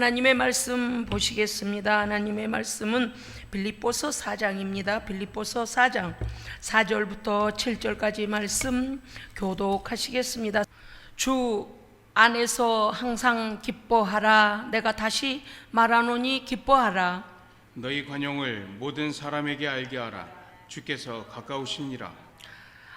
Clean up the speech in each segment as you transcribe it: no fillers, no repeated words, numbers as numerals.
하나님의 말씀 보시겠습니다. 하나님의 말씀은 빌립보서 4장입니다. 빌립보서 4장 4절부터 7절까지 말씀 교독하시겠습니다. 주 안에서 항상 기뻐하라. 내가 다시 말하노니 기뻐하라. 너희 관용을 모든 사람에게 알게 하라. 주께서 가까우시니라.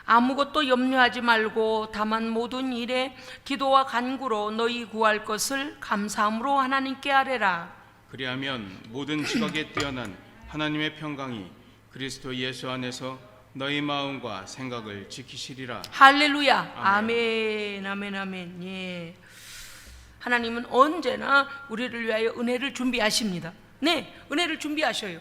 아무것도 염려하지 말고 다만 모든 일에 기도와 간구로 너희 구할 것을 감사함으로 하나님께 아뢰라. 그리하면 모든 지각에 뛰어난 하나님의 평강이 그리스도 예수 안에서 너희 마음과 생각을 지키시리라. 할렐루야. 아멘. 아멘. 아멘. 예. 하나님은 언제나 우리를 위하여 은혜를 준비하십니다. 네, 은혜를 준비하셔요.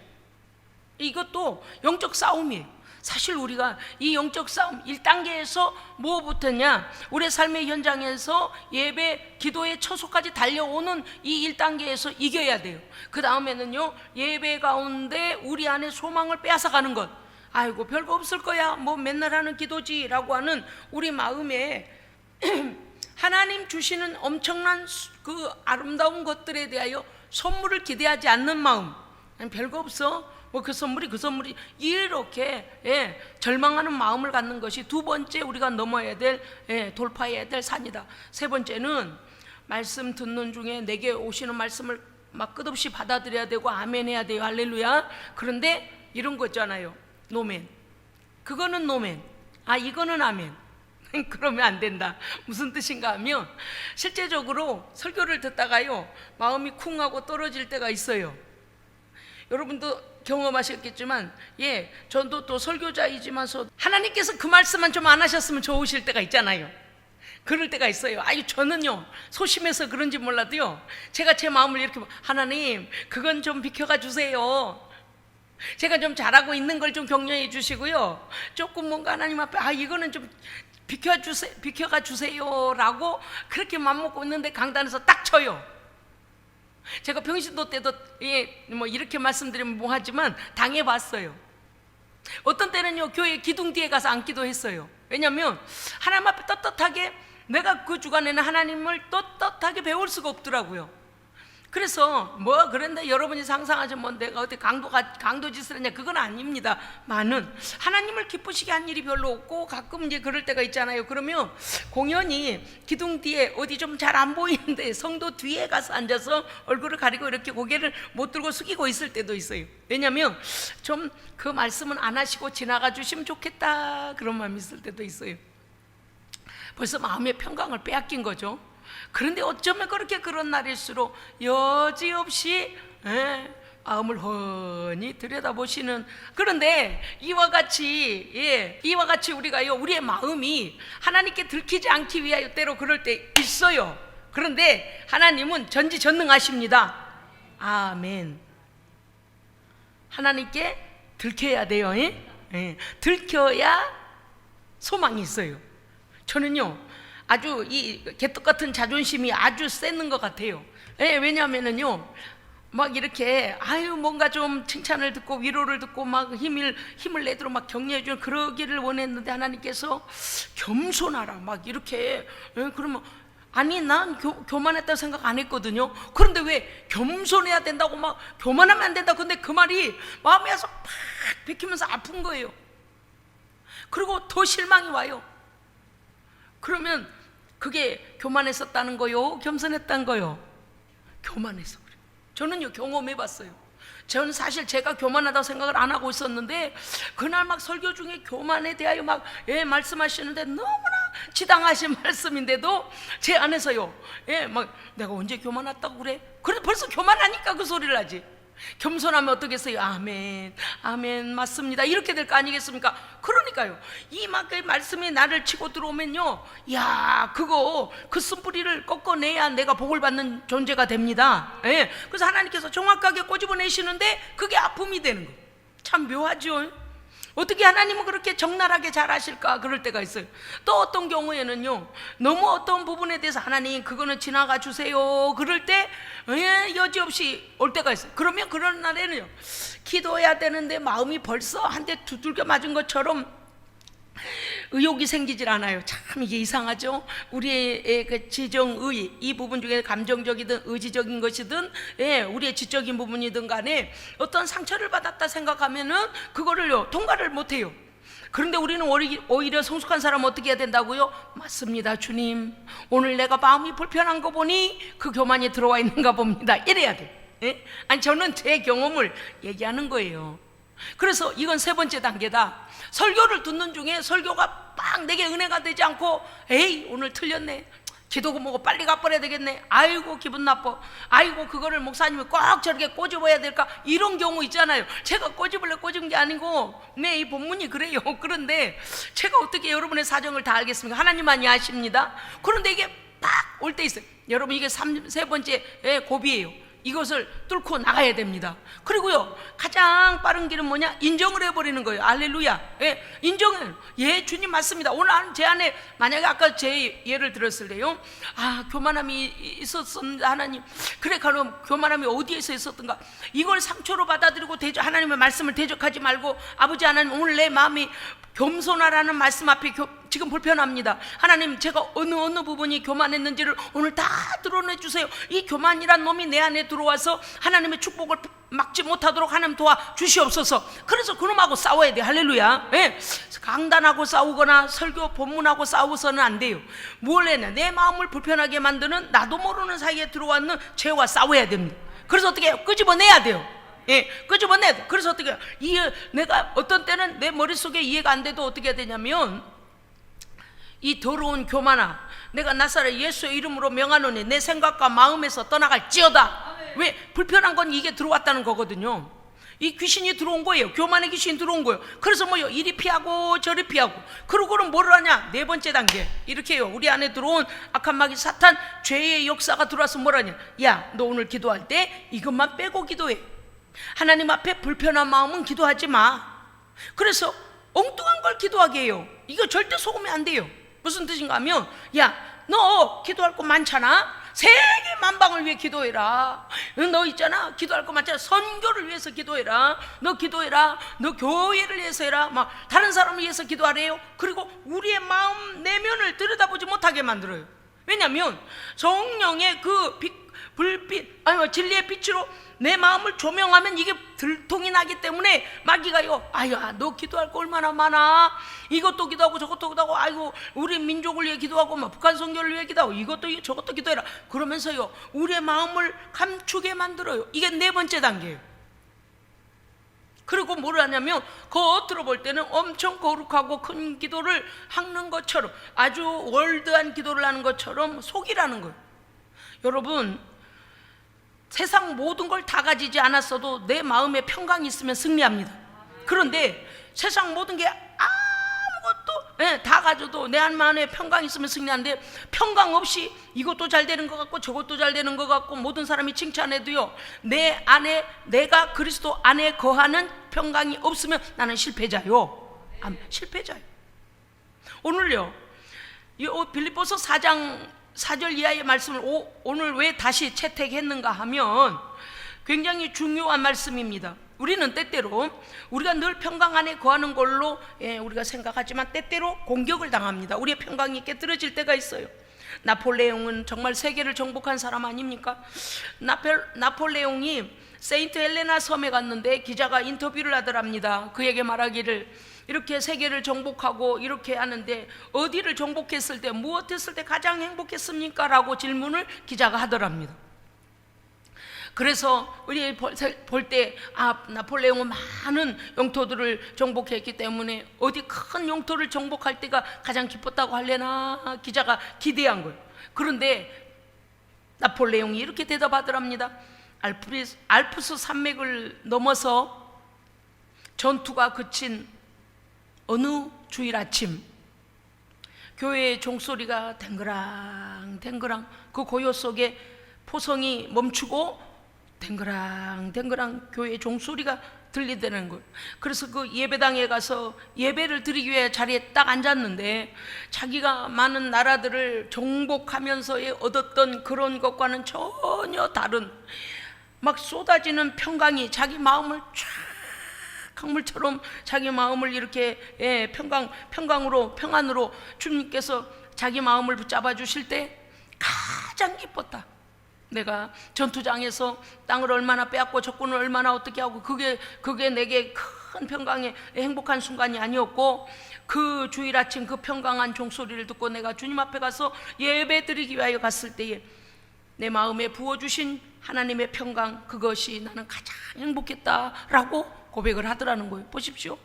이것도 영적 싸움이에요. 사실 우리가 이 영적 싸움 1단계에서 뭐부터냐, 우리의 삶의 현장에서 예배, 기도의 처소까지 달려오는 이 1단계에서 이겨야 돼요. 그 다음에는요, 예배 가운데 우리 안에 소망을 빼앗아가는 것. 아이고 별거 없을 거야, 뭐 맨날 하는 기도지 라고 하는 우리 마음에 하나님 주시는 엄청난 그 아름다운 것들에 대하여 선물을 기대하지 않는 마음. 별거 없어, 뭐 그 선물이 이렇게 절망하는 마음을 갖는 것이 두 번째 우리가 넘어야 될 돌파해야 될 산이다. 세 번째는 말씀 듣는 중에 내게 오시는 말씀을 막 끝없이 받아들여야 되고 아멘 해야 돼요. 할렐루야. 그런데 이런 거 있잖아요. 노멘. 그거는 노멘. 아, 이거는 아멘. 그러면 안 된다. 무슨 뜻인가 하면 실제적으로 설교를 듣다가요, 마음이 쿵 하고 떨어질 때가 있어요. 여러분도 경험하셨겠지만, 저도 또 설교자이지만서 하나님께서 그 말씀만 좀 안 하셨으면 좋으실 때가 있잖아요. 그럴 때가 있어요. 저는요, 소심해서 그런지 몰라도요, 제가 제 마음을 이렇게, 하나님 그건 좀 비켜가 주세요. 제가 좀 잘하고 있는 걸 좀 격려해 주시고요, 조금 뭔가 하나님 앞에 이거는 좀 비켜가 주세요 라고 그렇게 맘먹고 있는데 강단에서 딱 쳐요. 제가 평신도 때도 뭐 이렇게 말씀드리면 뭐하지만 당해봤어요. 어떤 때는요, 교회 기둥 뒤에 가서 앉기도 했어요. 왜냐하면 하나님 앞에 떳떳하게, 내가 그 주간에는 하나님을 떳떳하게 배울 수가 없더라고요. 그래서 뭐 그런데 여러분이 상상하죠, 뭐 내가 어디 강도 짓을 했냐, 그건 아닙니다. 많은 하나님을 기쁘시게 한 일이 별로 없고, 가끔 이제 그럴 때가 있잖아요. 그러면 공연히 기둥 뒤에 어디 좀 잘 안 보이는데 성도 뒤에 가서 앉아서 얼굴을 가리고 이렇게 고개를 못 들고 숙이고 있을 때도 있어요. 왜냐하면 좀 그 말씀은 안 하시고 지나가 주시면 좋겠다, 그런 마음이 있을 때도 있어요. 벌써 마음의 평강을 빼앗긴 거죠. 그런데 어쩌면 그런 날일수록 여지없이 마음을 훤히 들여다보시는, 그런데 이와 같이 우리가요, 우리의 마음이 하나님께 들키지 않기 위하여 때로 그럴 때 있어요. 그런데 하나님은 전지전능하십니다. 아멘. 하나님께 들켜야 돼요. 들켜야 소망이 있어요. 저는요, 아주 이 개떡 같은 자존심이 아주 세는 것 같아요. 왜냐하면은요, 막 이렇게 뭔가 좀 칭찬을 듣고 위로를 듣고 막 힘을 내도록 막 격려해주는 그러기를 원했는데, 하나님께서 겸손하라 막 이렇게, 그러면 난 교만했다고 생각 안 했거든요. 그런데 왜 겸손해야 된다고 막 교만하면 안 된다, 근데 그 말이 마음에 와서 팍 비키면서 아픈 거예요. 그리고 더 실망이 와요. 그러면 그게 교만했었다는 거요, 겸손했다는 거요? 교만해서 그래요. 저는요, 경험해봤어요. 저는 사실 제가 교만하다고 생각을 안 하고 있었는데, 그날 막 설교 중에 교만에 대하여 막 말씀하시는데 너무나 지당하신 말씀인데도 제 안에서요, 막 내가 언제 교만했다고 그래? 그래도 벌써 교만하니까 그 소리를 하지. 겸손하면 어떻겠어요? 아멘, 아멘, 맞습니다, 이렇게 될 거 아니겠습니까? 그러니까요, 이 말씀이 나를 치고 들어오면요, 그 쓴뿌리를 꺾어내야 내가 복을 받는 존재가 됩니다. 그래서 하나님께서 정확하게 꼬집어내시는데 그게 아픔이 되는 거예요. 참 묘하죠. 어떻게 하나님은 그렇게 적나라하게 잘하실까? 그럴 때가 있어요. 또 어떤 경우에는요, 너무 어떤 부분에 대해서 하나님 그거는 지나가 주세요, 그럴 때 여지없이 올 때가 있어요. 그러면 그런 날에는요, 기도해야 되는데 마음이 벌써 한 대 두들겨 맞은 것처럼 의욕이 생기질 않아요. 참 이게 이상하죠. 우리의 그 지정의 이 부분 중에 감정적이든 의지적인 것이든 우리의 지적인 부분이든 간에 어떤 상처를 받았다 생각하면은 그거를요 통과를 못해요. 그런데 우리는 오히려 성숙한 사람은 어떻게 해야 된다고요? 맞습니다, 주님. 오늘 내가 마음이 불편한 거 보니 그 교만이 들어와 있는가 봅니다. 이래야 돼. 아니 저는 제 경험을 얘기하는 거예요. 그래서 이건 세 번째 단계다. 설교를 듣는 중에 설교가 막 내게 은혜가 되지 않고 에이 오늘 틀렸네, 기도고 뭐고 빨리 가버려야 되겠네, 아이고 기분 나빠, 아이고 그거를 목사님이 꼭 저렇게 꼬집어야 될까, 이런 경우 있잖아요. 제가 꼬집을래 꼬집은 게 아니고 이 본문이 그래요. 그런데 제가 어떻게 여러분의 사정을 다 알겠습니까? 하나님만이 아십니다. 그런데 이게 딱 올 때 있어요. 여러분 이게 세 번째 고비예요. 이것을 뚫고 나가야 됩니다. 그리고요 가장 빠른 길은 뭐냐? 인정을 해버리는 거예요. 할렐루야. 인정을. 주님 맞습니다. 오늘 제 안에 만약에 아까 제 예를 들었을 때요, 교만함이 있었습니다. 하나님, 그래 그럼 교만함이 어디에서 있었던가, 이걸 상처로 받아들이고 하나님의 말씀을 대적하지 말고, 아버지 하나님 오늘 내 마음이 겸손하라는 말씀 앞에 지금 불편합니다. 하나님 제가 어느 부분이 교만했는지를 오늘 다 드러내 주세요. 이 교만이란 놈이 내 안에 들어와서 하나님의 축복을 막지 못하도록 하나님 도와주시옵소서. 그래서 그놈하고 싸워야 돼. 할렐루야. 강단하고 싸우거나 설교 본문하고 싸워서는 안 돼요. 뭘 해냐? 내 마음을 불편하게 만드는 나도 모르는 사이에 들어왔는 죄와 싸워야 됩니다. 그래서 어떻게 해요? 끄집어내야 돼요. 끄집어내야 돼. 그래서 어떻게 해요? 내가 어떤 때는 내 머릿속에 이해가 안 돼도 어떻게 해야 되냐면, 이 더러운 교만아, 내가 나사렛 예수의 이름으로 명하노니 내 생각과 마음에서 떠나갈지어다. 왜? 불편한 건 이게 들어왔다는 거거든요. 이 귀신이 들어온 거예요. 교만의 귀신이 들어온 거예요. 그래서 뭐요? 이리 피하고 저리 피하고. 그러고는 뭘 하냐? 네 번째 단계 이렇게 해요. 우리 안에 들어온 악한 마귀 사탄, 죄의 역사가 들어와서 뭘 하냐? 야, 너 오늘 기도할 때 이것만 빼고 기도해. 하나님 앞에 불편한 마음은 기도하지 마. 그래서 엉뚱한 걸 기도하게 해요. 이거 절대 속으면 안 돼요. 무슨 뜻인가 하면, 야, 너 기도할 거 많잖아. 세계 만방을 위해 기도해라. 너 있잖아, 기도할 거 많잖아. 선교를 위해서 기도해라. 너 기도해라. 너 교회를 위해서 해라. 막 다른 사람을 위해서 기도하래요. 그리고 우리의 마음 내면을 들여다보지 못하게 만들어요. 왜냐하면 성령의 그 불빛, 진리의 빛으로 내 마음을 조명하면 이게 들통이 나기 때문에 마귀가요, 너 기도할 거 얼마나 많아. 이것도 기도하고 저것도 기도하고, 아이고 우리 민족을 위해 기도하고, 북한 선교를 위해 기도하고, 이것도 저것도 기도해라. 그러면서요 우리의 마음을 감추게 만들어요. 이게 네 번째 단계예요. 그리고 뭘 하냐면, 겉으로 볼 때는 엄청 거룩하고 큰 기도를 하는 것처럼, 아주 월드한 기도를 하는 것처럼 속이라는 거예요. 여러분, 세상 모든 걸 다 가지지 않았어도 내 마음에 평강이 있으면 승리합니다. 그런데 세상 모든 게 아무것도 다 가져도 내 안에 평강이 있으면 승리하는데, 평강 없이 이것도 잘 되는 것 같고 저것도 잘 되는 것 같고 모든 사람이 칭찬해도요, 내 안에 내가 그리스도 안에 거하는 평강이 없으면 나는 실패자요. 실패자요. 오늘요 이 빌립보서 4장 4절 이하의 말씀을 오늘 왜 다시 채택했는가 하면 굉장히 중요한 말씀입니다. 우리는 때때로 우리가 늘 평강 안에 거하는 걸로 우리가 생각하지만 때때로 공격을 당합니다. 우리의 평강이 깨뜨려질 때가 있어요. 나폴레옹은 정말 세계를 정복한 사람 아닙니까? 나폴레옹이 세인트 헬레나 섬에 갔는데 기자가 인터뷰를 하더랍니다. 그에게 말하기를, 이렇게 세계를 정복하고 이렇게 하는데 어디를 정복했을 때, 무엇했을 때 가장 행복했습니까? 라고 질문을 기자가 하더랍니다. 그래서 우리 볼 때 나폴레옹은 많은 영토들을 정복했기 때문에 어디 큰 영토를 정복할 때가 가장 기뻤다고 할래나 기자가 기대한 거예요. 그런데 나폴레옹이 이렇게 대답하더랍니다. 알프스 산맥을 넘어서 전투가 그친 어느 주일 아침, 교회의 종소리가 댕그랑 댕그랑, 그 고요 속에 포성이 멈추고 댕그랑 댕그랑 교회의 종소리가 들리다는 거예요. 그래서 그 예배당에 가서 예배를 드리기 위해 자리에 딱 앉았는데, 자기가 많은 나라들을 정복하면서 얻었던 그런 것과는 전혀 다른 막 쏟아지는 평강이 자기 마음을 쫙 강물처럼 자기 마음을 이렇게 평안으로 주님께서 자기 마음을 붙잡아 주실 때 가장 기뻤다. 내가 전투장에서 땅을 얼마나 빼앗고 적군을 얼마나 어떻게 하고 그게 내게 큰 평강의 행복한 순간이 아니었고, 그 주일 아침 그 평강한 종소리를 듣고 내가 주님 앞에 가서 예배드리기 위하여 갔을 때에 내 마음에 부어주신 하나님의 평강, 그것이 나는 가장 행복했다라고 고백을 하더라는 거예요. 보십시오.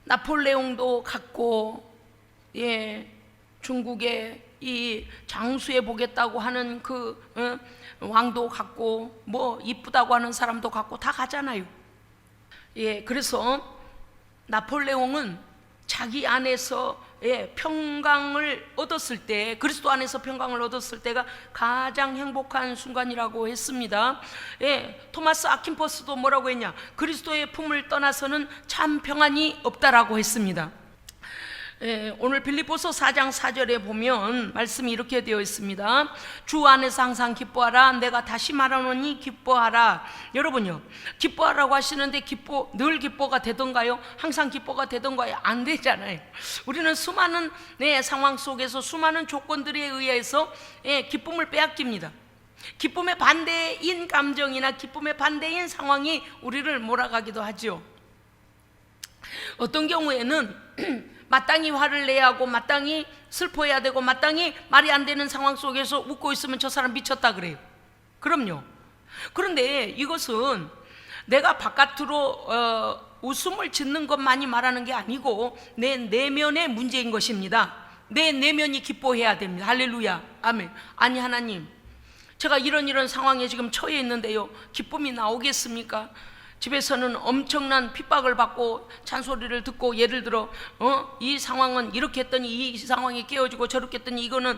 나폴레옹도 갔고, 중국의 이 장수해 보겠다고 하는 그 왕도 갔고, 뭐 이쁘다고 하는 사람도 갔고 다 가잖아요. 그래서 나폴레옹은 자기 안에서 평강을 얻었을 때, 그리스도 안에서 평강을 얻었을 때가 가장 행복한 순간이라고 했습니다. 토마스 아킨포스도 뭐라고 했냐? 그리스도의 품을 떠나서는 참 평안이 없다라고 했습니다. 오늘 빌립보서 4장 4절에 보면 말씀이 이렇게 되어 있습니다. 주 안에서 항상 기뻐하라. 내가 다시 말하노니 기뻐하라. 여러분요, 기뻐하라고 하시는데 늘 기뻐가 되던가요? 항상 기뻐가 되던가요? 안 되잖아요. 우리는 수많은 상황 속에서 수많은 조건들에 의해서 기쁨을 빼앗깁니다. 기쁨의 반대인 감정이나 기쁨의 반대인 상황이 우리를 몰아가기도 하죠. 어떤 경우에는 마땅히 화를 내야 하고 마땅히 슬퍼해야 되고 마땅히 말이 안 되는 상황 속에서 웃고 있으면 저 사람 미쳤다 그래요. 그럼요. 그런데 이것은 내가 바깥으로 웃음을 짓는 것만이 말하는 게 아니고 내 내면의 문제인 것입니다. 내 내면이 기뻐해야 됩니다. 할렐루야, 아멘. 아니 하나님, 제가 이런 상황에 지금 처해 있는데요, 기쁨이 나오겠습니까? 집에서는 엄청난 핍박을 받고 잔소리를 듣고, 예를 들어 이 상황은 이렇게 했더니 이 상황이 깨어지고 저렇게 했더니 이거는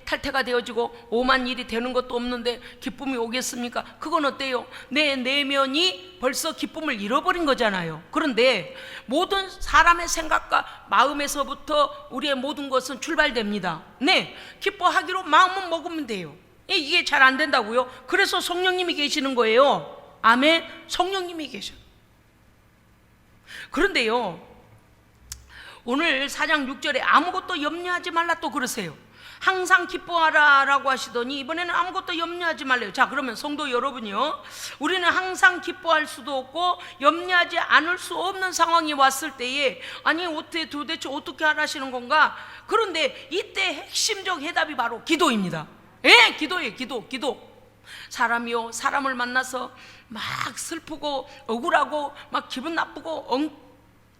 탈퇴가 되어지고 오만 일이 되는 것도 없는데 기쁨이 오겠습니까? 그건 어때요? 내 내면이 벌써 기쁨을 잃어버린 거잖아요. 그런데 모든 사람의 생각과 마음에서부터 우리의 모든 것은 출발됩니다. 기뻐하기로 마음은 먹으면 돼요. 이게 잘 안 된다고요? 그래서 성령님이 계시는 거예요. 아멘. 성령님이 계셔. 그런데요, 오늘 4장 6절에 아무것도 염려하지 말라 또 그러세요. 항상 기뻐하라 라고 하시더니 이번에는 아무것도 염려하지 말래요. 자, 그러면 성도 여러분이요, 우리는 항상 기뻐할 수도 없고 염려하지 않을 수 없는 상황이 왔을 때에 아니 도대체 어떻게 하라시는 건가? 그런데 이때 핵심적 해답이 바로 기도입니다. 기도예요. 기도. 사람이요, 사람을 만나서 막 슬프고 억울하고 막 기분 나쁘고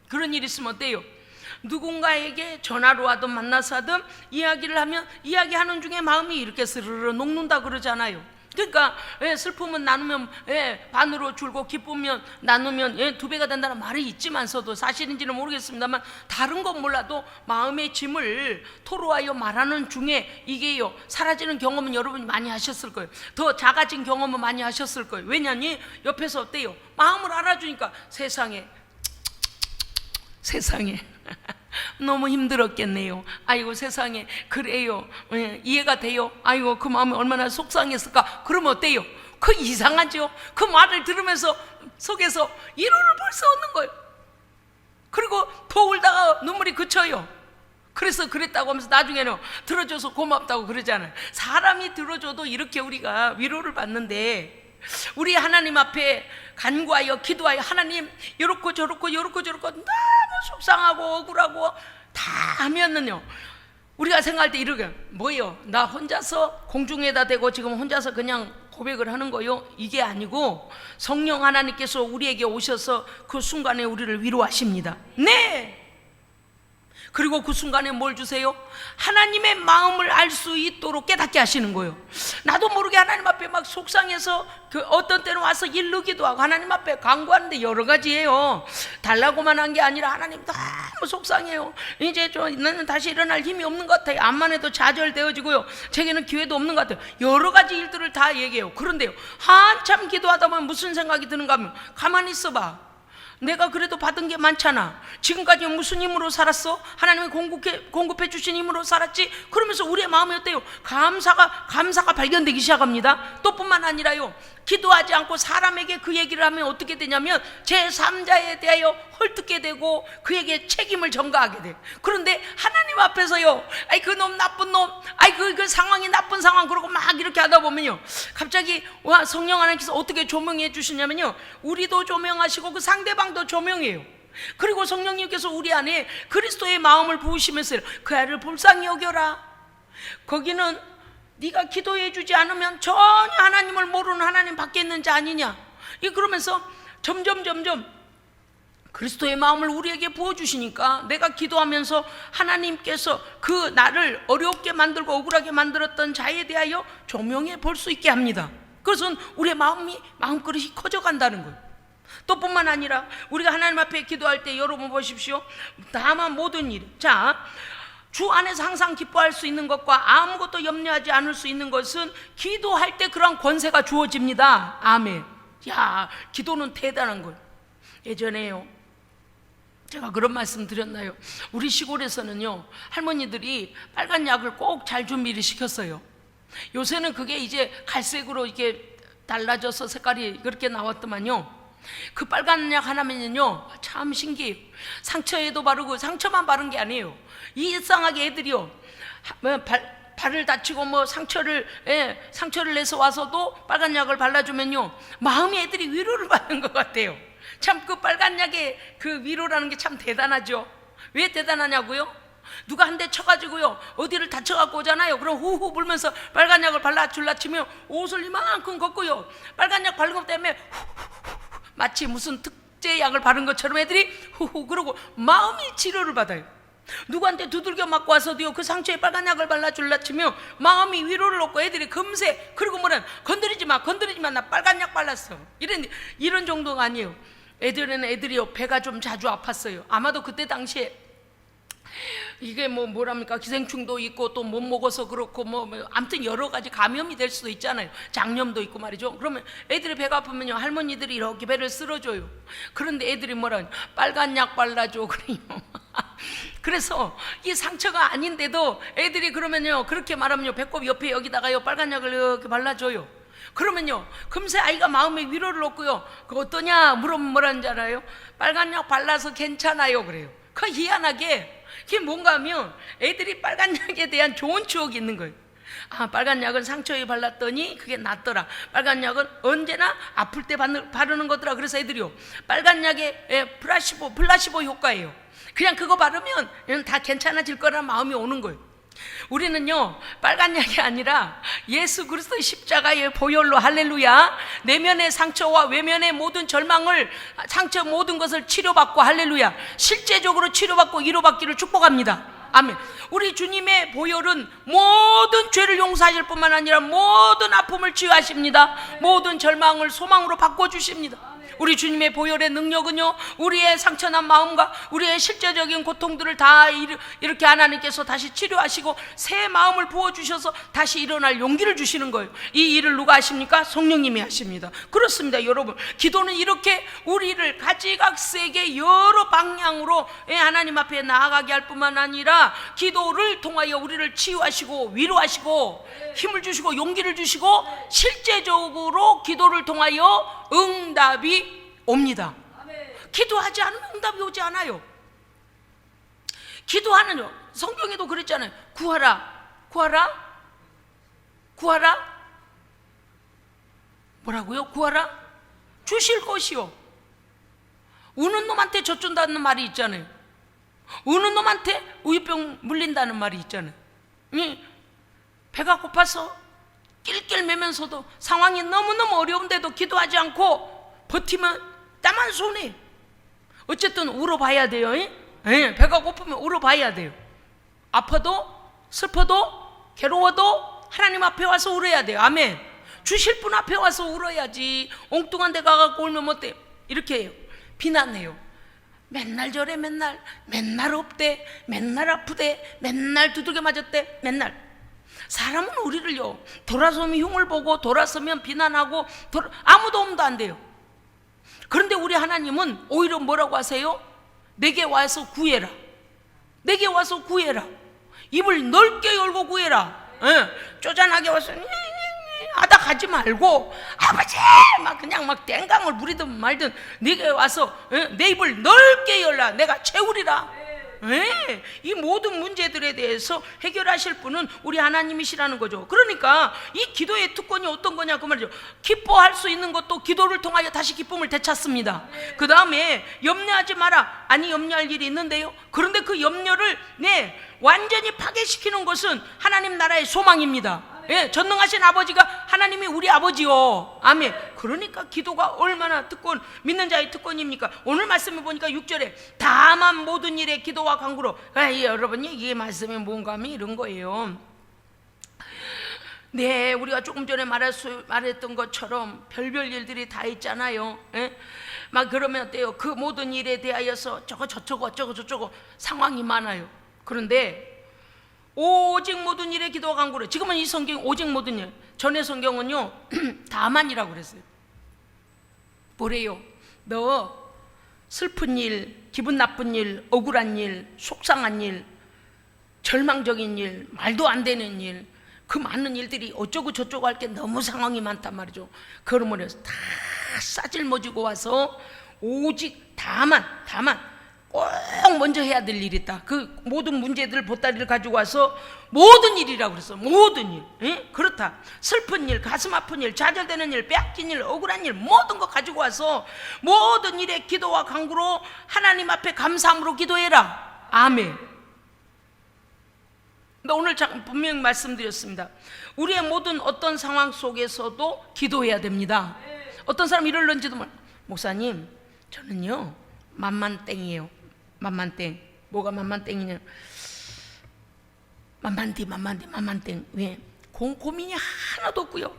그런 일이 있으면 어때요? 누군가에게 전화로 하든 만나서 하든 이야기를 하면 이야기하는 중에 마음이 이렇게 스르르 녹는다 그러잖아요. 그러니까 슬픔은 나누면 반으로 줄고 기쁘면 나누면 2배가 된다는 말이 있지만서도 사실인지는 모르겠습니다만 다른 건 몰라도 마음의 짐을 토로하여 말하는 중에 이게요, 사라지는 경험은 여러분이 많이 하셨을 거예요. 더 작아진 경험은 많이 하셨을 거예요. 왜냐니 옆에서 어때요? 마음을 알아주니까 세상에 너무 힘들었겠네요. 아이고 세상에, 그래요, 이해가 돼요. 아이고 그 마음이 얼마나 속상했을까. 그러면 어때요? 그 이상하죠. 그 말을 들으면서 속에서 위로를 벌써 얻는 거예요. 그리고 더 울다가 눈물이 그쳐요. 그래서 그랬다고 하면서 나중에는 들어줘서 고맙다고 그러잖아요. 사람이 들어줘도 이렇게 우리가 위로를 받는데, 우리 하나님 앞에 간구하여 기도하여 하나님 요렇고 저렇고 너무 속상하고 억울하고 다 하면은요, 우리가 생각할 때 이러게, 뭐예요? 나 혼자서 공중에다 대고 지금 혼자서 그냥 고백을 하는 거요? 이게 아니고 성령 하나님께서 우리에게 오셔서 그 순간에 우리를 위로하십니다. 그리고 그 순간에 뭘 주세요? 하나님의 마음을 알 수 있도록 깨닫게 하시는 거예요. 나도 모르게 하나님 앞에 막 속상해서 어떤 때는 와서 일르기도 하고 하나님 앞에 간구하는데 여러 가지예요. 달라고만 한 게 아니라 하나님 너무 속상해요. 이제 나는 다시 일어날 힘이 없는 것 같아요. 암만 해도 좌절되어지고요, 제게는 기회도 없는 것 같아요. 여러 가지 일들을 다 얘기해요. 그런데요, 한참 기도하다 보면 무슨 생각이 드는가 하면 가만히 있어봐. 내가 그래도 받은 게 많잖아. 지금까지 무슨 힘으로 살았어? 하나님이 공급해 주신 힘으로 살았지? 그러면서 우리의 마음이 어때요? 감사가 발견되기 시작합니다. 또 뿐만 아니라요, 기도하지 않고 사람에게 그 얘기를 하면 어떻게 되냐면 제3자에 대하여 헐뜯게 되고 그에게 책임을 전가하게 돼. 그런데 하나님 앞에서요, 아이 그놈 나쁜 놈, 아이 그 상황이 나쁜 상황, 그러고 막 이렇게 하다 보면요, 갑자기 와, 성령 하나님께서 어떻게 조명해 주시냐면요, 우리도 조명하시고 그 상대방도 조명해요. 그리고 성령님께서 우리 안에 그리스도의 마음을 부으시면서 그 아이를 불쌍히 여겨라. 거기는 네가 기도해 주지 않으면 전혀 하나님을 모르는 하나님 밖에 있는 자 아니냐. 그러면서 점점 그리스도의 마음을 우리에게 부어주시니까 내가 기도하면서 하나님께서 그 나를 어렵게 만들고 억울하게 만들었던 자에 대하여 조명해 볼 수 있게 합니다. 그것은 우리의 마음그릇이 커져간다는 거예요. 또 뿐만 아니라 우리가 하나님 앞에 기도할 때 여러분 보십시오. 다만 모든 일, 주 안에서 항상 기뻐할 수 있는 것과 아무것도 염려하지 않을 수 있는 것은 기도할 때 그런 권세가 주어집니다. 아멘. 야, 기도는 대단한 거예요. 예전에요, 제가 그런 말씀 드렸나요? 우리 시골에서는요, 할머니들이 빨간 약을 꼭 잘 준비를 시켰어요. 요새는 그게 이제 갈색으로 이렇게 달라져서 색깔이 그렇게 나왔더만요, 그 빨간 약 하나면요 참 신기해요. 상처에도 바르고, 상처만 바른 게 아니에요. 이상하게 애들이요, 발을 다치고 상처를 내서 와서도 빨간 약을 발라주면요, 마음이 애들이 위로를 받는 것 같아요. 참 그 빨간 약의 그 위로라는 게 참 대단하죠. 왜 대단하냐고요? 누가 한 대 쳐가지고요, 어디를 다쳐갖고 오잖아요. 그럼 후후 불면서 빨간 약을 발라줄라 치면 옷을 이만큼 걷고요, 빨간 약 바른 것 때문에 마치 무슨 특제 약을 바른 것처럼 애들이 후후 그러고 마음이 치료를 받아요. 누구한테 두들겨 맞고 와서도요, 그 상처에 빨간 약을 발라줄라 치면 마음이 위로를 얻고 애들이 금세, 그리고 건드리지 마, 나 빨간 약 발랐어, 이런 정도가 아니에요. 애들이요, 배가 좀 자주 아팠어요. 아마도 그때 당시에 이게 뭐랍니까, 기생충도 있고 또 못 먹어서 그렇고 아무튼 여러 가지 감염이 될 수도 있잖아요. 장염도 있고 말이죠. 그러면 애들이 배가 아프면요, 할머니들이 이렇게 배를 쓸어줘요. 그런데 애들이 빨간 약 발라줘 그래요. 그래서 이 상처가 아닌데도 애들이 그러면요, 그렇게 말하면요, 배꼽 옆에 여기다가요 빨간 약을 이렇게 발라줘요. 그러면요, 금세 아이가 마음의 위로를 얻고요, 그거 어떠냐 물으면 뭐라는지 알아요? 빨간 약 발라서 괜찮아요 그래요. 그 희한하게 그게 뭔가 하면 애들이 빨간 약에 대한 좋은 추억이 있는 거예요. 아, 빨간 약은 상처에 발랐더니 그게 낫더라. 빨간 약은 언제나 아플 때 바르는 거더라. 그래서 애들이요, 빨간 약의 플라시보 효과예요. 그냥 그거 바르면 다 괜찮아질 거라는 마음이 오는 거예요. 우리는요, 빨간 약이 아니라 예수 그리스도의 십자가의 보혈로, 할렐루야, 내면의 상처와 외면의 모든 절망을, 상처 모든 것을 치료받고, 할렐루야, 실제적으로 치료받고 위로받기를 축복합니다. 아멘. 우리 주님의 보혈은 모든 죄를 용서하실 뿐만 아니라 모든 아픔을 치유하십니다. 모든 절망을 소망으로 바꿔주십니다. 우리 주님의 보혈의 능력은요, 우리의 상처난 마음과 우리의 실제적인 고통들을 다 이렇게 하나님께서 다시 치료하시고 새 마음을 부어주셔서 다시 일어날 용기를 주시는 거예요. 이 일을 누가 하십니까? 성령님이 하십니다. 그렇습니다. 여러분, 기도는 이렇게 우리를 가지각색의 여러 방향으로 하나님 앞에 나아가게 할 뿐만 아니라 기도를 통하여 우리를 치유하시고 위로하시고 힘을 주시고 용기를 주시고 실제적으로 기도를 통하여 응답이 옵니다. 기도하지 않으면 응답이 오지 않아요. 기도하는, 성경에도 그랬잖아요. 구하라. 뭐라고요? 구하라? 주실 것이요. 우는 놈한테 젖준다는 말이 있잖아요. 우는 놈한테 우유병 물린다는 말이 있잖아요. 배가 고파서 낄낄 매면서도 상황이 너무너무 어려운데도 기도하지 않고 버티면 땀 한 손에 어쨌든 울어봐야 돼요. 배가 고프면 울어봐야 돼요. 아파도 슬퍼도 괴로워도 하나님 앞에 와서 울어야 돼요. 아멘. 주실 분 앞에 와서 울어야지. 엉뚱한 데 가갖고 울면 어때요? 이렇게 해요. 비난해요. 맨날 저래, 맨날 없대, 맨날 아프대, 맨날 두들겨 맞았대, 맨날. 사람은 우리를요, 돌아서면 흉을 보고 돌아서면 비난하고 아무 도움도 안 돼요. 그런데 우리 하나님은 오히려 뭐라고 하세요? 내게 와서 구해라. 내게 와서 구해라. 입을 넓게 열고 구해라. 쪼잔하게 와서 하다 가지 말고 아버지 막 그냥 막 땡강을 부리든 말든 네게 와서 내 입을 넓게 열라. 내가 채우리라. 이 모든 문제들에 대해서 해결하실 분은 우리 하나님이시라는 거죠. 그러니까 이 기도의 특권이 어떤 거냐 그 말이죠. 기뻐할 수 있는 것도 기도를 통하여 다시 기쁨을 되찾습니다. 그 다음에 염려하지 마라. 아니 염려할 일이 있는데요. 그런데 그 염려를 완전히 파괴시키는 것은 하나님 나라의 소망입니다. 전능하신 아버지가 하나님이 우리 아버지요. 아멘. 그러니까 기도가 얼마나 특권, 믿는 자의 특권입니까? 오늘 말씀을 보니까 6절에 다만 모든 일에 기도와 간구로. 여러분이 이게 말씀이 뭔가 하면 이런 거예요. 우리가 조금 전에 말했던 것처럼 별별 일들이 다 있잖아요. 막 그러면 어때요? 그 모든 일에 대하여서 저쩌고 상황이 많아요. 그런데 오직 모든 일에 기도와 간구로. 지금은 이 성경 오직 모든 일, 전의 성경은요 다만이라고 그랬어요. 뭐래요? 너 슬픈 일, 기분 나쁜 일, 억울한 일, 속상한 일, 절망적인 일, 말도 안 되는 일, 그 많은 일들이 어쩌고 저쩌고 할 게 너무 상황이 많단 말이죠. 그러므로 다 싸질머지고 와서 오직 다만 꼭 먼저 해야 될 일이 있다. 그 모든 문제들 보따리를 가지고 와서 모든 일이라고 그랬어. 모든 일. 그렇다. 슬픈 일, 가슴 아픈 일, 좌절되는 일, 빼앗긴 일, 억울한 일, 모든 거 가지고 와서 모든 일에 기도와 간구로 하나님 앞에 감사함으로 기도해라. 아멘. 오늘 분명히 말씀드렸습니다. 우리의 모든 어떤 상황 속에서도 기도해야 됩니다. 어떤 사람 이럴런지도 몰라. 목사님, 저는요 만만땡이에요. 만만땡. 뭐가 만만땡이냐? 만만땡. 왜? 고민이 하나도 없고요.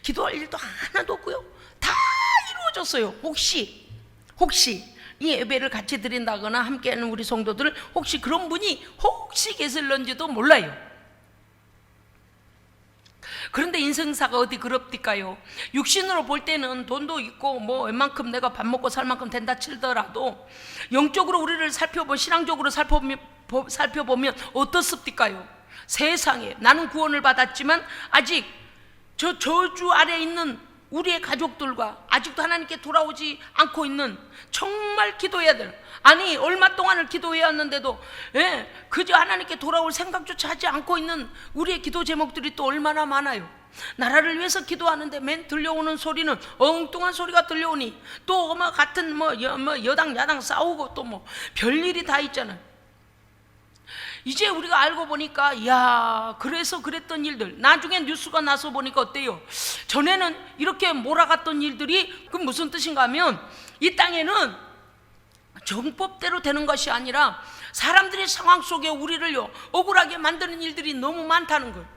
기도할 일도 하나도 없고요. 다 이루어졌어요. 혹시 이 예배를 같이 드린다거나 함께하는 우리 성도들 혹시 그런 분이 혹시 계실런지도 몰라요. 그런데 인생사가 어디 그럽니까요? 육신으로 볼 때는 돈도 있고 뭐 웬만큼 내가 밥 먹고 살 만큼 된다 치더라도 영적으로 우리를 신앙적으로 살펴보면 어떻습니까요? 세상에 나는 구원을 받았지만 아직 저 저주 아래 있는 우리의 가족들과 아직도 하나님께 돌아오지 않고 있는, 정말 기도해야 될, 아니 얼마 동안을 기도해야 하는데도 그저 하나님께 돌아올 생각조차 하지 않고 있는 우리의 기도 제목들이 또 얼마나 많아요. 나라를 위해서 기도하는데 맨 들려오는 소리는 엉뚱한 소리가 들려오니 또 뭐 같은 여당 야당 싸우고 또 뭐 별일이 다 있잖아요. 이제 우리가 알고 보니까 그래서 그랬던 일들, 나중에 뉴스가 나서 보니까 어때요? 전에는 이렇게 몰아갔던 일들이 그 무슨 뜻인가 하면 이 땅에는 정법대로 되는 것이 아니라 사람들의 상황 속에 우리를요 억울하게 만드는 일들이 너무 많다는 거예요.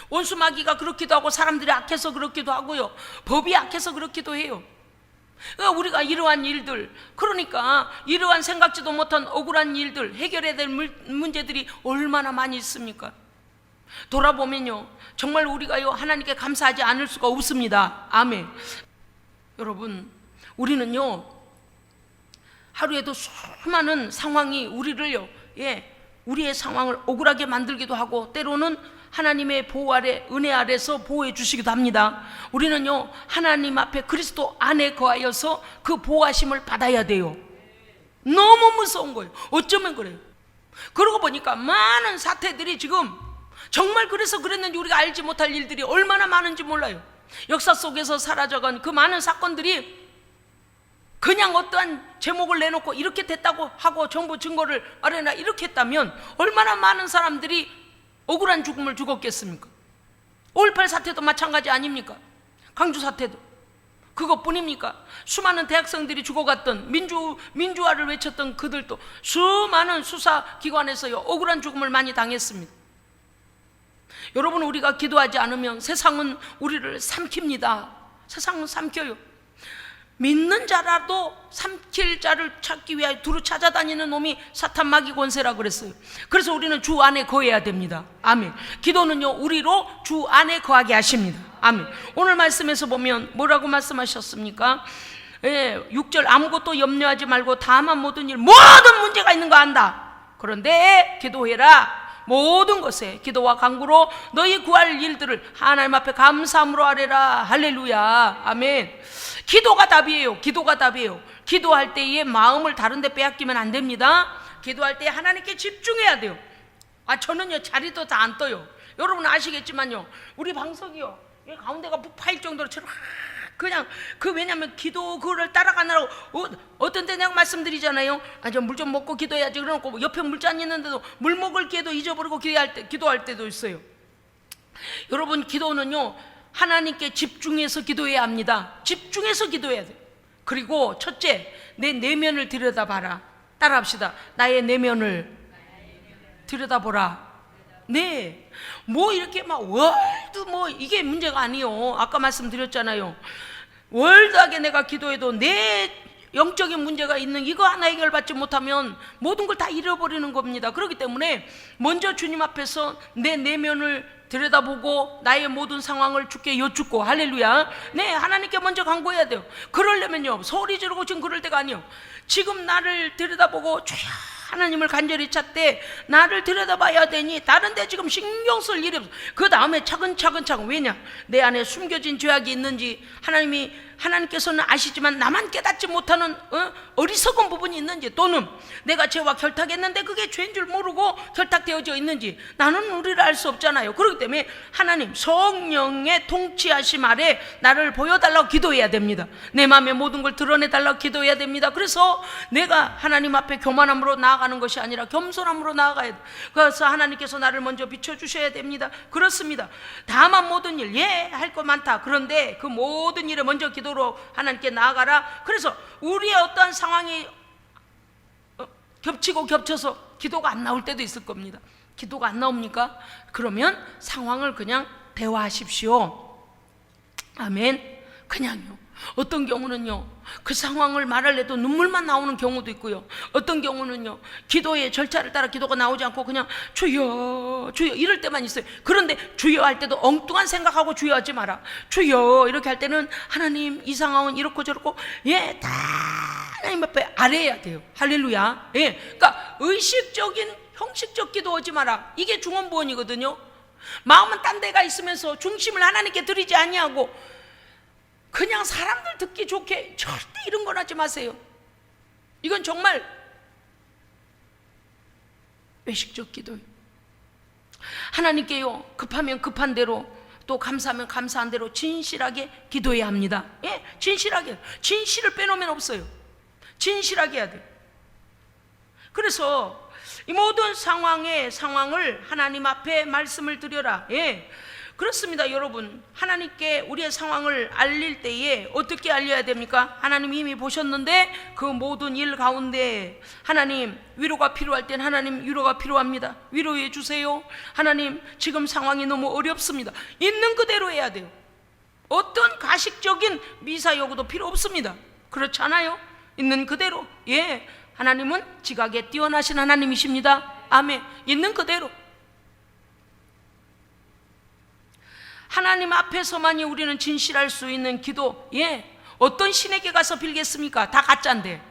원수 마귀가 그렇기도 하고 사람들이 악해서 그렇기도 하고요, 법이 악해서 그렇기도 해요. 우리가 이러한 일들, 그러니까 이러한 생각지도 못한 억울한 일들, 해결해야 될 문제들이 얼마나 많이 있습니까? 돌아보면요 정말 우리가요 하나님께 감사하지 않을 수가 없습니다. 아멘. 여러분, 우리는요 하루에도 수많은 상황이 우리를요 우리의 상황을 억울하게 만들기도 하고 때로는 하나님의 보호 아래, 은혜 아래서 보호해 주시기도 합니다. 우리는요 하나님 앞에 그리스도 안에 거하여서 그 보호하심을 받아야 돼요. 너무 무서운 거예요. 어쩌면 그래요. 그러고 보니까 많은 사태들이 지금 정말 그래서 그랬는지 우리가 알지 못할 일들이 얼마나 많은지 몰라요. 역사 속에서 사라져간 그 많은 사건들이 그냥 어떠한 제목을 내놓고 이렇게 됐다고 하고 정부 증거를 마련하 이렇게 했다면 얼마나 많은 사람들이 억울한 죽음을 죽었겠습니까? 5.18 사태도 마찬가지 아닙니까? 강주 사태도 그것뿐입니까? 수많은 대학생들이 죽어갔던, 민주화를 외쳤던 그들도 수많은 수사기관에서요 억울한 죽음을 많이 당했습니다. 여러분, 우리가 기도하지 않으면 세상은 우리를 삼킵니다. 세상은 삼켜요. 믿는 자라도 삼킬 자를 찾기 위하여 두루 찾아다니는 놈이 사탄 마귀 권세라고 그랬어요. 그래서 우리는 주 안에 거해야 됩니다. 아멘. 기도는요 우리로 주 안에 거하게 하십니다. 아멘. 오늘 말씀에서 보면 뭐라고 말씀하셨습니까? 6절 아무것도 염려하지 말고 다만 모든 일 모든 문제가 있는 거 안다. 그런데 기도해라. 모든 것에 기도와 간구로 너희 구할 일들을 하나님 앞에 감사함으로 하래라. 할렐루야. 아멘. 기도가 답이에요. 기도가 답이에요. 기도할 때에 마음을 다른 데 빼앗기면 안 됩니다. 기도할 때 하나님께 집중해야 돼요. 저는요 자리도 다 안 떠요. 여러분 아시겠지만요, 우리 방석이요 가운데가 파일 정도로 그냥 왜냐면 기도 그거를 따라가느라고 어떤 때 내가 말씀드리잖아요. 저 물 좀 먹고 기도해야지 그러고 옆에 물잔 있는데도 물 먹을 기회도 잊어버리고 기도할 때도 있어요. 여러분 기도는요 하나님께 집중해서 기도해야 합니다. 집중해서 기도해야 돼요. 그리고 첫째, 내 내면을 들여다봐라. 따라합시다. 나의 내면을 들여다보라. 네, 뭐 이렇게 막 월드 뭐 이게 문제가 아니요. 아까 말씀드렸잖아요. 월드하게 내가 기도해도 내 영적인 문제가 있는 이거 하나 해결받지 못하면 모든 걸 다 잃어버리는 겁니다. 그렇기 때문에 먼저 주님 앞에서 내 내면을 들여다보고 나의 모든 상황을 주께 여쭙고, 할렐루야. 네, 하나님께 먼저 간구해야 돼요. 그러려면요 소리 지르고 지금 그럴 때가 아니에요. 지금 나를 들여다보고 주여 하나님을 간절히 찾되 나를 들여다봐야 되니 다른 데 지금 신경 쓸 일이 없어. 그 다음에 차근차근. 왜냐? 내 안에 숨겨진 죄악이 있는지 하나님께서는 아시지만 나만 깨닫지 못하는 어리석은 부분이 있는지, 또는 내가 죄와 결탁했는데 그게 죄인 줄 모르고 결탁되어져 있는지 나는 우리를 알 수 없잖아요. 그렇기 때문에 하나님 성령의 통치하심 아래 나를 보여달라고 기도해야 됩니다. 내 마음의 모든 걸 드러내달라고 기도해야 됩니다. 그래서 내가 하나님 앞에 교만함으로 나아가는 것이 아니라 겸손함으로 나아가야 돼. 그래서 하나님께서 나를 먼저 비춰주셔야 됩니다. 그렇습니다. 다만 모든 일, 할 거 많다. 그런데 그 모든 일에 먼저 기도로 하나님께 나아가라. 그래서 우리의 어떠한 상황이 겹치고 겹쳐서 기도가 안 나올 때도 있을 겁니다. 기도가 안 나옵니까? 그러면 상황을 그냥 대화하십시오. 아멘. 그냥요. 어떤 경우는요 그 상황을 말하려도 눈물만 나오는 경우도 있고요. 어떤 경우는요 기도의 절차를 따라 기도가 나오지 않고 그냥 주여 이럴 때만 있어요. 그런데 주여 할 때도 엉뚱한 생각하고 주여 하지 마라. 주여 이렇게 할 때는 하나님 이 상황은 이렇고 저렇고 다 하나님 앞에 아뢰야 돼요. 할렐루야. 그러니까 의식적인 형식적 기도하지 마라. 이게 중언부언이거든요. 마음은 딴 데가 있으면서 중심을 하나님께 드리지 아니하고 그냥 사람들 듣기 좋게 절대 이런 건 하지 마세요. 이건 정말 외식적 기도예요. 하나님께요 급하면 급한 대로, 또 감사하면 감사한 대로 진실하게 기도해야 합니다. 진실하게. 진실을 빼놓으면 없어요. 진실하게 해야 돼요. 그래서 이 모든 상황을 하나님 앞에 말씀을 드려라. 그렇습니다. 여러분, 하나님께 우리의 상황을 알릴 때에 어떻게 알려야 됩니까? 하나님 이미 보셨는데 그 모든 일 가운데 하나님 위로가 필요할 땐 하나님 위로가 필요합니다. 위로해 주세요. 하나님 지금 상황이 너무 어렵습니다. 있는 그대로 해야 돼요. 어떤 가식적인 미사여구도 필요 없습니다. 그렇지 않아요? 있는 그대로. 하나님은 지각에 뛰어나신 하나님이십니다. 아멘. 있는 그대로. 하나님 앞에서만이 우리는 진실할 수 있는 기도. 어떤 신에게 가서 빌겠습니까? 다 가짜인데.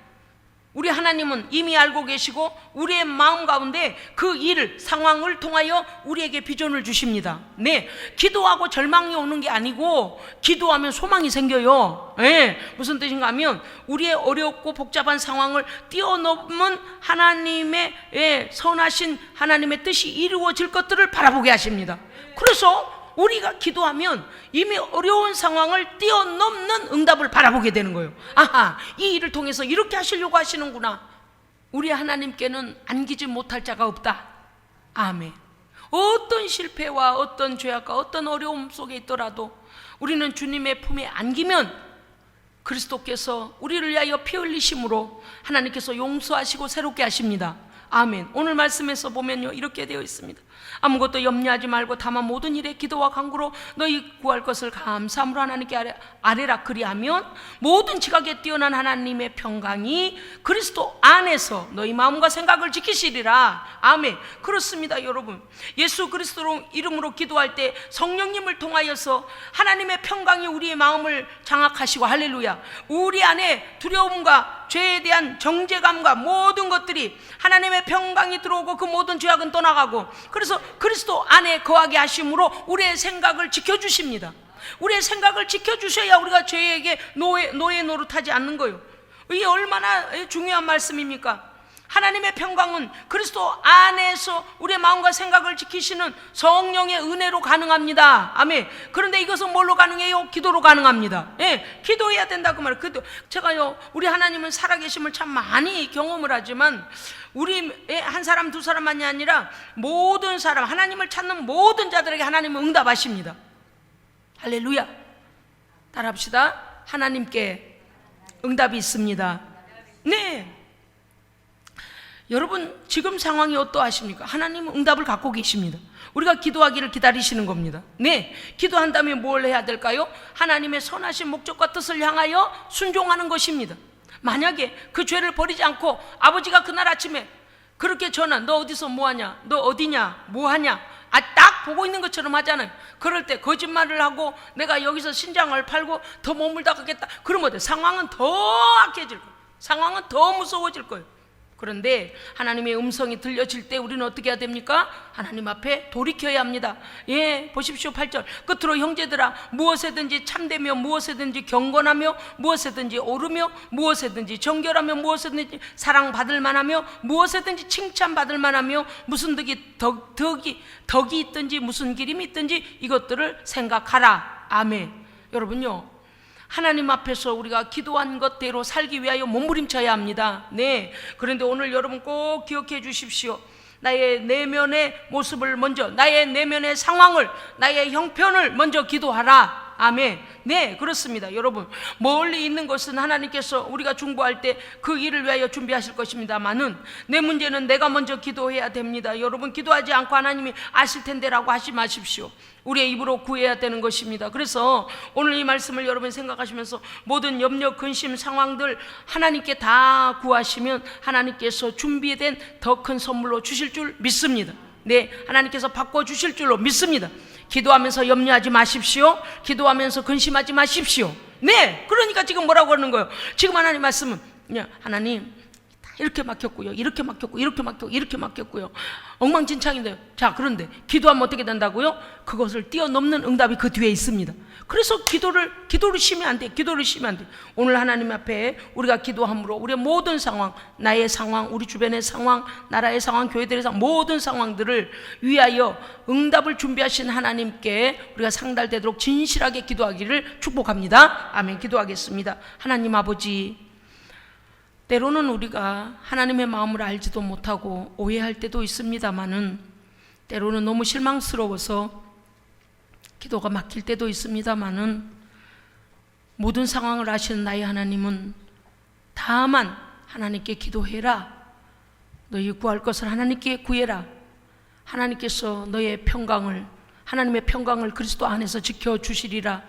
우리 하나님은 이미 알고 계시고 우리의 마음 가운데 그 일을, 상황을 통하여 우리에게 비전을 주십니다. 기도하고 절망이 오는 게 아니고 기도하면 소망이 생겨요. 무슨 뜻인가 하면 우리의 어렵고 복잡한 상황을 뛰어넘은 하나님의 선하신 하나님의 뜻이 이루어질 것들을 바라보게 하십니다. 그래서 우리가 기도하면 이미 어려운 상황을 뛰어넘는 응답을 바라보게 되는 거예요. 아하, 이 일을 통해서 이렇게 하시려고 하시는구나. 우리 하나님께는 안기지 못할 자가 없다. 아멘. 어떤 실패와 어떤 죄악과 어떤 어려움 속에 있더라도 우리는 주님의 품에 안기면 그리스도께서 우리를 위하여 피 흘리심으로 하나님께서 용서하시고 새롭게 하십니다. 아멘. 오늘 말씀에서 보면요, 이렇게 되어 있습니다. 아무것도 염려하지 말고 다만 모든 일에 기도와 간구로 너희 구할 것을 감사함으로 하나님께 아뢰라. 그리하면 모든 지각에 뛰어난 하나님의 평강이 그리스도 안에서 너희 마음과 생각을 지키시리라. 아멘. 그렇습니다, 여러분. 예수 그리스도 이름으로 기도할 때 성령님을 통하여서 하나님의 평강이 우리의 마음을 장악하시고, 할렐루야, 우리 안에 두려움과 죄에 대한 정죄감과 모든 것들이 하나님의 평강이 들어오고 그 모든 죄악은 떠나가고, 그래서 그리스도 안에 거하게 하심으로 우리의 생각을 지켜주십니다. 우리의 생각을 지켜주셔야 우리가 죄에게 노예 노릇하지 않는 거예요. 이게 얼마나 중요한 말씀입니까? 하나님의 평강은 그리스도 안에서 우리의 마음과 생각을 지키시는 성령의 은혜로 가능합니다. 아멘. 그런데 이것은 뭘로 가능해요? 기도로 가능합니다. 예, 기도해야 된다 그 말이에요. 제가요, 우리 하나님은 살아계심을 참 많이 경험을 하지만 우리 한 사람 두 사람만이 아니라 모든 사람, 하나님을 찾는 모든 자들에게 하나님은 응답하십니다. 할렐루야. 따라합시다. 하나님께 응답이 있습니다. 네. 여러분, 지금 상황이 어떠하십니까? 하나님은 응답을 갖고 계십니다. 우리가 기도하기를 기다리시는 겁니다. 네, 기도한다면 뭘 해야 될까요? 하나님의 선하신 목적과 뜻을 향하여 순종하는 것입니다. 만약에 그 죄를 버리지 않고 아버지가 그날 아침에 그렇게 전화, 너 어디서 뭐하냐, 너 어디냐, 뭐하냐, 딱 보고 있는 것처럼 하잖아요. 그럴 때 거짓말을 하고 내가 여기서 신장을 팔고 더 머물다 가겠다, 그러면 상황은 더 악해질 거예요. 상황은 더 무서워질 거예요. 그런데 하나님의 음성이 들려질 때 우리는 어떻게 해야 됩니까? 하나님 앞에 돌이켜야 합니다. 예, 보십시오. 8절 끝으로 형제들아, 무엇에든지 참되며 무엇에든지 경건하며 무엇에든지 옳으며 무엇에든지 정결하며 무엇에든지 사랑받을 만하며 무엇에든지 칭찬받을 만하며 무슨 덕이 있든지 무슨 기림이 있든지 이것들을 생각하라. 아멘. 여러분요, 하나님 앞에서 우리가 기도한 것대로 살기 위하여 몸부림쳐야 합니다. 네. 그런데 오늘 여러분 꼭 기억해 주십시오. 나의 내면의 모습을 먼저, 나의 내면의 상황을, 나의 형편을 먼저 기도하라. 아멘. 네, 그렇습니다. 여러분, 멀리 있는 것은 하나님께서 우리가 중보할 때 그 일을 위하여 준비하실 것입니다만은 내 문제는 내가 먼저 기도해야 됩니다. 여러분, 기도하지 않고 하나님이 아실 텐데라고 하지 마십시오. 우리의 입으로 구해야 되는 것입니다. 그래서 오늘 이 말씀을 여러분 생각하시면서 모든 염려, 근심 상황들 하나님께 다 구하시면 하나님께서 준비된 더 큰 선물로 주실 줄 믿습니다. 네, 하나님께서 바꿔주실 줄로 믿습니다. 기도하면서 염려하지 마십시오. 기도하면서 근심하지 마십시오. 네, 그러니까 지금 뭐라고 하는 거예요? 지금 하나님 말씀은 하나님 이렇게 막혔고요, 이렇게 막혔고, 이렇게 막혔고, 이렇게 막혔고요, 엉망진창인데요. 자, 그런데 기도하면 어떻게 된다고요? 그것을 뛰어넘는 응답이 그 뒤에 있습니다. 그래서 기도를 쉬면 안 돼. 기도를 쉬면 안 돼. 오늘 하나님 앞에 우리가 기도함으로 우리의 모든 상황, 나의 상황, 우리 주변의 상황, 나라의 상황, 교회들의 상황, 모든 상황들을 위하여 응답을 준비하신 하나님께 우리가 상달되도록 진실하게 기도하기를 축복합니다. 아멘. 기도하겠습니다. 하나님 아버지, 때로는 우리가 하나님의 마음을 알지도 못하고 오해할 때도 있습니다마는, 때로는 너무 실망스러워서 기도가 막힐 때도 있습니다마는, 모든 상황을 아시는 나의 하나님은 다만 하나님께 기도해라. 너희 구할 것을 하나님께 구해라. 하나님께서 너의 평강을, 하나님의 평강을 그리스도 안에서 지켜주시리라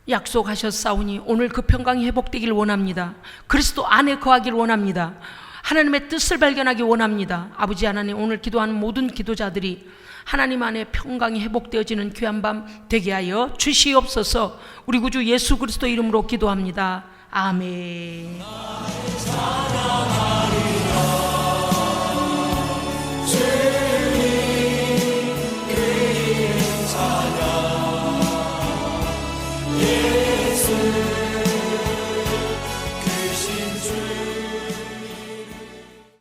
약속하셨사오니 오늘 그 평강이 회복되길 원합니다. 그리스도 안에 거하길 원합니다. 하나님의 뜻을 발견하기 원합니다. 아버지 하나님, 오늘 기도하는 모든 기도자들이 하나님 안에 평강이 회복되어지는 귀한 밤 되게 하여 주시옵소서. 우리 구주 예수 그리스도 이름으로 기도합니다. 아멘.